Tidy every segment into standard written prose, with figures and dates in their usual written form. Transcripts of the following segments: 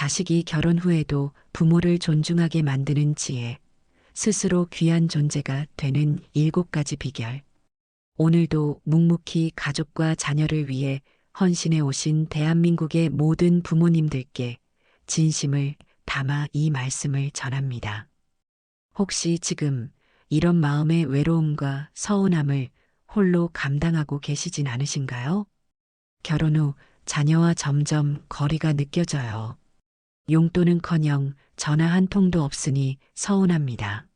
자식이 결혼 후에도 부모를 존중하게 만드는 지혜, 스스로 귀한 존재가 되는 7가지 비결. 오늘도 묵묵히 가족과 자녀를 위해 헌신해 오신 대한민국의 모든 부모님들께 진심을 담아 이 말씀을 전합니다. 혹시 지금 이런 마음의 외로움과 서운함을 홀로 감당하고 계시진 않으신가요? 결혼 후 자녀와 점점 거리가 느껴져요. 용돈은커녕 전화 한 통도 없으니 서운합니다.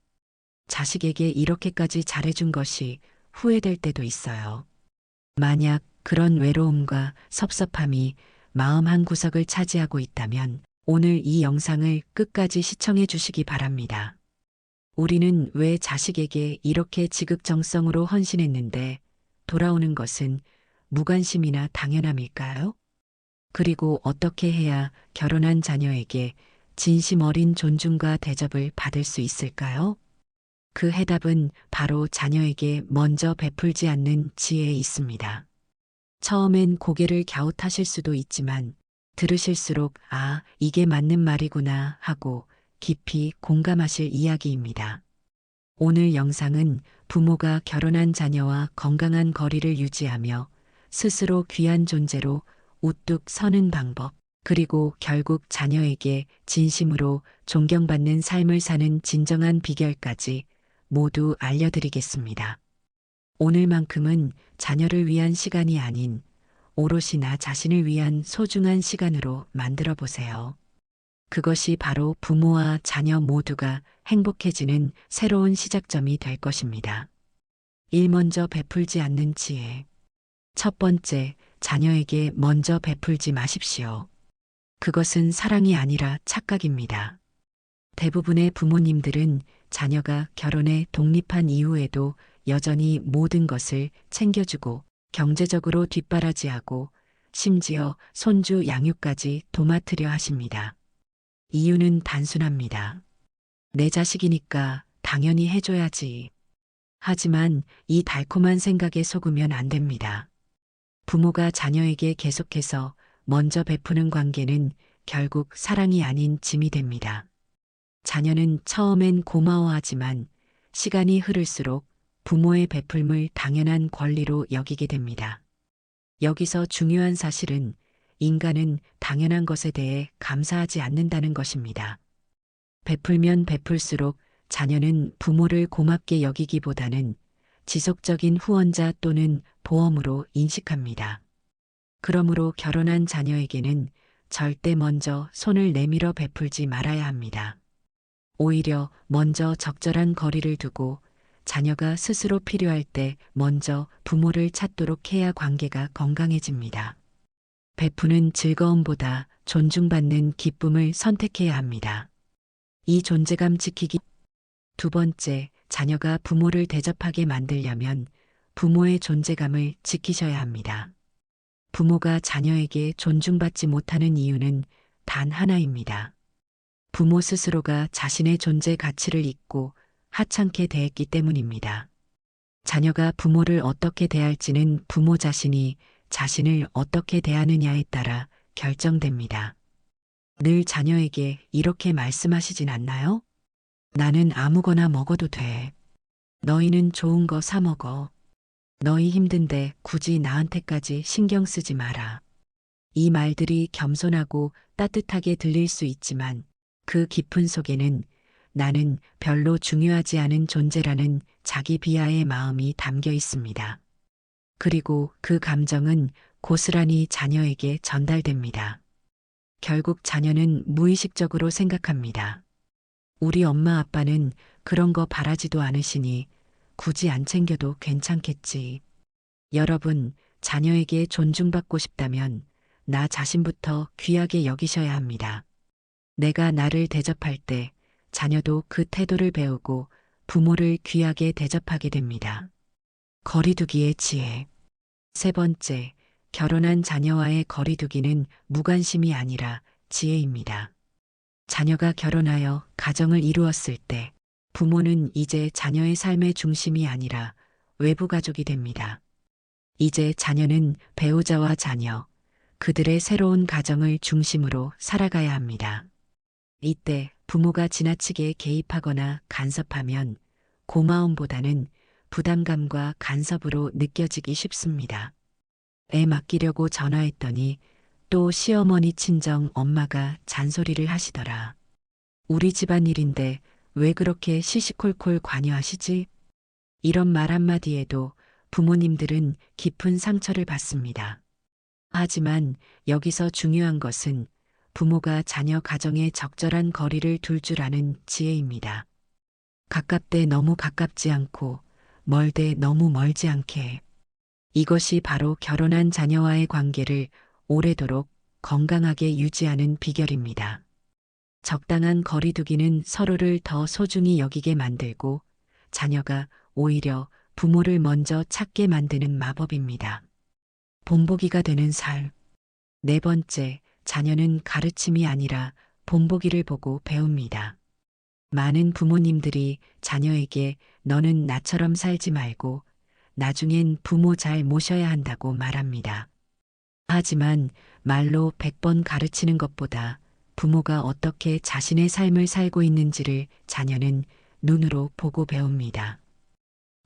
자식에게 이렇게까지 잘해준 것이 후회될 때도 있어요. 만약 그런 외로움과 섭섭함이 마음 한 구석을 차지하고 있다면 오늘 이 영상을 끝까지 시청해 주시기 바랍니다. 우리는 왜 자식에게 이렇게 지극정성으로 헌신했는데 돌아오는 것은 무관심이나 당연함일까요? 그리고 어떻게 해야 결혼한 자녀에게 진심 어린 존중과 대접을 받을 수 있을까요? 그 해답은 바로 자녀에게 먼저 베풀지 않는 지혜에 있습니다. 처음엔 고개를 갸웃하실 수도 있지만 들으실수록 아, 이게 맞는 말이구나 하고 깊이 공감하실 이야기입니다. 오늘 영상은 부모가 결혼한 자녀와 건강한 거리를 유지하며 스스로 귀한 존재로 우뚝 서는 방법, 그리고 결국 자녀에게 진심으로 존경받는 삶을 사는 진정한 비결까지 모두 알려드리겠습니다. 오늘만큼은 자녀를 위한 시간이 아닌 오롯이 나 자신을 위한 소중한 시간으로 만들어 보세요. 그것이 바로 부모와 자녀 모두가 행복해지는 새로운 시작점이 될 것입니다. 먼저 베풀지 않는 지혜. 첫 번째, 자녀에게 먼저 베풀지 마십시오. 그것은 사랑이 아니라 착각입니다. 대부분의 부모님들은 자녀가 결혼해 독립한 이후에도 여전히 모든 것을 챙겨주고 경제적으로 뒷바라지하고 심지어 손주 양육까지 도맡으려 하십니다. 이유는 단순합니다. 내 자식이니까 당연히 해줘야지. 하지만 이 달콤한 생각에 속으면 안 됩니다. 부모가 자녀에게 계속해서 먼저 베푸는 관계는 결국 사랑이 아닌 짐이 됩니다. 자녀는 처음엔 고마워하지만 시간이 흐를수록 부모의 베풀물 당연한 권리로 여기게 됩니다. 여기서 중요한 사실은 인간은 당연한 것에 대해 감사하지 않는다는 것입니다. 베풀면 베풀수록 자녀는 부모를 고맙게 여기기보다는 지속적인 후원자 또는 보험으로 인식합니다. 그러므로 결혼한 자녀에게는 절대 먼저 손을 내밀어 베풀지 말아야 합니다. 오히려 먼저 적절한 거리를 두고 자녀가 스스로 필요할 때 먼저 부모를 찾도록 해야 관계가 건강해집니다. 베푸는 즐거움보다 존중받는 기쁨을 선택해야 합니다. 이 존재감 지키기. 두 번째, 자녀가 부모를 대접하게 만들려면 부모의 존재감을 지키셔야 합니다. 부모가 자녀에게 존중받지 못하는 이유는 단 하나입니다. 부모 스스로가 자신의 존재 가치를 잊고 하찮게 대했기 때문입니다. 자녀가 부모를 어떻게 대할지는 부모 자신이 자신을 어떻게 대하느냐에 따라 결정됩니다. 늘 자녀에게 이렇게 말씀하시진 않나요? 나는 아무거나 먹어도 돼. 너희는 좋은 거 사 먹어. 너희 힘든데 굳이 나한테까지 신경 쓰지 마라. 이 말들이 겸손하고 따뜻하게 들릴 수 있지만 그 깊은 속에는 나는 별로 중요하지 않은 존재라는 자기 비하의 마음이 담겨 있습니다. 그리고 그 감정은 고스란히 자녀에게 전달됩니다. 결국 자녀는 무의식적으로 생각합니다. 우리 엄마 아빠는 그런 거 바라지도 않으시니 굳이 안 챙겨도 괜찮겠지. 여러분, 자녀에게 존중받고 싶다면 나 자신부터 귀하게 여기셔야 합니다. 내가 나를 대접할 때 자녀도 그 태도를 배우고 부모를 귀하게 대접하게 됩니다. 거리두기의 지혜. 세 번째, 결혼한 자녀와의 거리두기는 무관심이 아니라 지혜입니다. 자녀가 결혼하여 가정을 이루었을 때 부모는 이제 자녀의 삶의 중심이 아니라 외부 가족이 됩니다. 이제 자녀는 배우자와 자녀, 그들의 새로운 가정을 중심으로 살아가야 합니다. 이때 부모가 지나치게 개입하거나 간섭하면 고마움보다는 부담감과 간섭으로 느껴지기 쉽습니다. 애 맡기려고 전화했더니 또 시어머니 친정 엄마가 잔소리를 하시더라. 우리 집안일인데 왜 그렇게 시시콜콜 관여하시지? 이런 말 한마디에도 부모님들은 깊은 상처를 받습니다. 하지만 여기서 중요한 것은 부모가 자녀 가정에 적절한 거리를 둘 줄 아는 지혜입니다. 가깝되 너무 가깝지 않고 멀되 너무 멀지 않게. 이것이 바로 결혼한 자녀와의 관계를 오래도록 건강하게 유지하는 비결입니다. 적당한 거리두기는 서로를 더 소중히 여기게 만들고 자녀가 오히려 부모를 먼저 찾게 만드는 마법입니다. 본보기가 되는 삶. 네 번째, 자녀는 가르침이 아니라 본보기를 보고 배웁니다. 많은 부모님들이 자녀에게 너는 나처럼 살지 말고 나중엔 부모 잘 모셔야 한다고 말합니다. 하지만 말로 100번 가르치는 것보다 부모가 어떻게 자신의 삶을 살고 있는지를 자녀는 눈으로 보고 배웁니다.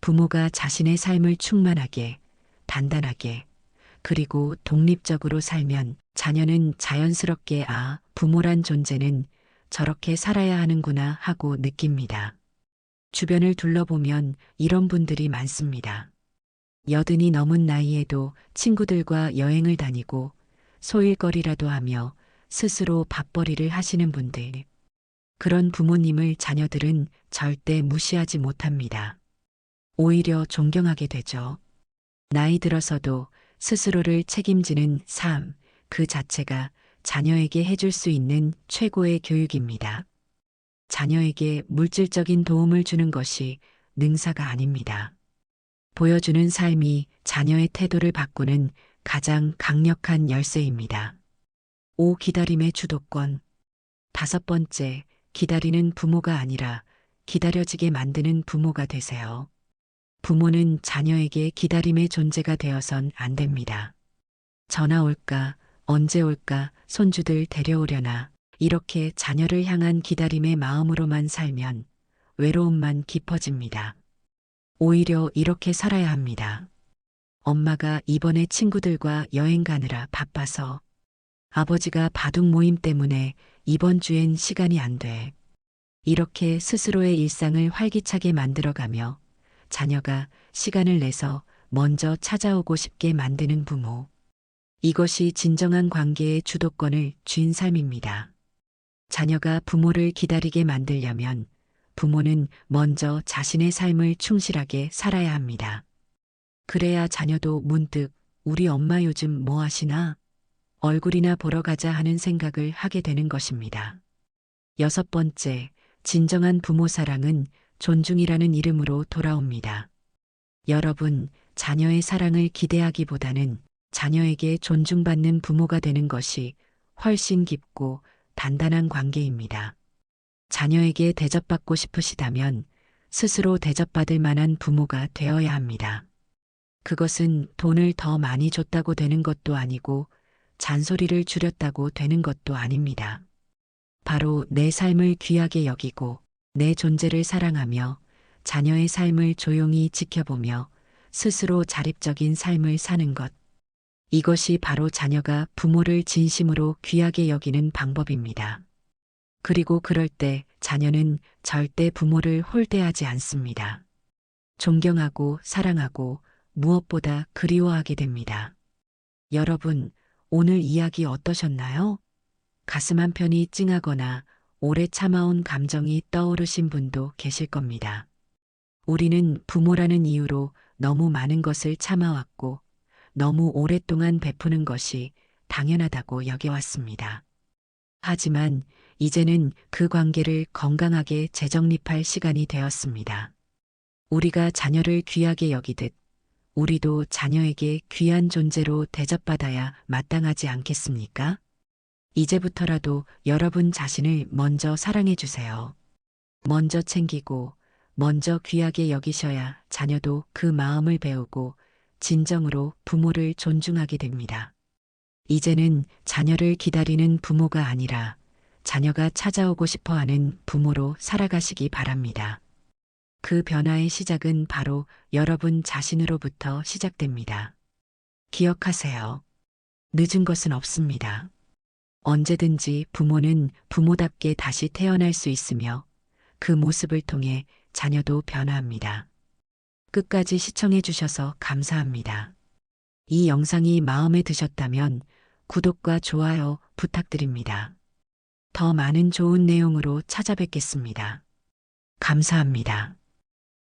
부모가 자신의 삶을 충만하게, 단단하게, 그리고 독립적으로 살면 자녀는 자연스럽게 부모란 존재는 저렇게 살아야 하는구나 하고 느낍니다. 주변을 둘러보면 이런 분들이 많습니다. 80이 넘은 나이에도 친구들과 여행을 다니고 소일거리라도 하며 스스로 밥벌이를 하시는 분들. 그런 부모님을 자녀들은 절대 무시하지 못합니다. 오히려 존경하게 되죠. 나이 들어서도 스스로를 책임지는 삶, 그 자체가 자녀에게 해줄 수 있는 최고의 교육입니다. 자녀에게 물질적인 도움을 주는 것이 능사가 아닙니다. 보여주는 삶이 자녀의 태도를 바꾸는 가장 강력한 열쇠입니다. 5. 기다림의 주도권. 5번째, 기다리는 부모가 아니라 기다려지게 만드는 부모가 되세요. 부모는 자녀에게 기다림의 존재가 되어선 안 됩니다. 전화 올까, 언제 올까, 손주들 데려오려나, 이렇게 자녀를 향한 기다림의 마음으로만 살면 외로움만 깊어집니다. 오히려 이렇게 살아야 합니다. 엄마가 이번에 친구들과 여행 가느라 바빠서, 아버지가 바둑 모임 때문에 이번 주엔 시간이 안 돼. 이렇게 스스로의 일상을 활기차게 만들어가며 자녀가 시간을 내서 먼저 찾아오고 싶게 만드는 부모. 이것이 진정한 관계의 주도권을 쥔 삶입니다. 자녀가 부모를 기다리게 만들려면 부모는 먼저 자신의 삶을 충실하게 살아야 합니다. 그래야 자녀도 문득 우리 엄마 요즘 뭐 하시나? 얼굴이나 보러 가자 하는 생각을 하게 되는 것입니다. 6번째, 진정한 부모 사랑은 존중이라는 이름으로 돌아옵니다. 여러분, 자녀의 사랑을 기대하기보다는 자녀에게 존중받는 부모가 되는 것이 훨씬 깊고 단단한 관계입니다. 자녀에게 대접받고 싶으시다면 스스로 대접받을 만한 부모가 되어야 합니다. 그것은 돈을 더 많이 줬다고 되는 것도 아니고 잔소리를 줄였다고 되는 것도 아닙니다. 바로 내 삶을 귀하게 여기고 내 존재를 사랑하며 자녀의 삶을 조용히 지켜보며 스스로 자립적인 삶을 사는 것. 이것이 바로 자녀가 부모를 진심으로 귀하게 여기는 방법입니다. 그리고 그럴 때 자녀는 절대 부모를 홀대하지 않습니다. 존경하고 사랑하고 무엇보다 그리워하게 됩니다. 여러분, 오늘 이야기 어떠셨나요? 가슴 한편이 찡하거나 오래 참아온 감정이 떠오르신 분도 계실 겁니다. 우리는 부모라는 이유로 너무 많은 것을 참아왔고 너무 오랫동안 베푸는 것이 당연하다고 여겨왔습니다. 하지만 이제는 그 관계를 건강하게 재정립할 시간이 되었습니다. 우리가 자녀를 귀하게 여기듯 우리도 자녀에게 귀한 존재로 대접받아야 마땅하지 않겠습니까? 이제부터라도 여러분 자신을 먼저 사랑해 주세요. 먼저 챙기고 먼저 귀하게 여기셔야 자녀도 그 마음을 배우고 진정으로 부모를 존중하게 됩니다. 이제는 자녀를 기다리는 부모가 아니라 자녀가 찾아오고 싶어 하는 부모로 살아가시기 바랍니다. 그 변화의 시작은 바로 여러분 자신으로부터 시작됩니다. 기억하세요. 늦은 것은 없습니다. 언제든지 부모는 부모답게 다시 태어날 수 있으며 그 모습을 통해 자녀도 변화합니다. 끝까지 시청해 주셔서 감사합니다. 이 영상이 마음에 드셨다면 구독과 좋아요 부탁드립니다. 더 많은 좋은 내용으로 찾아뵙겠습니다. 감사합니다.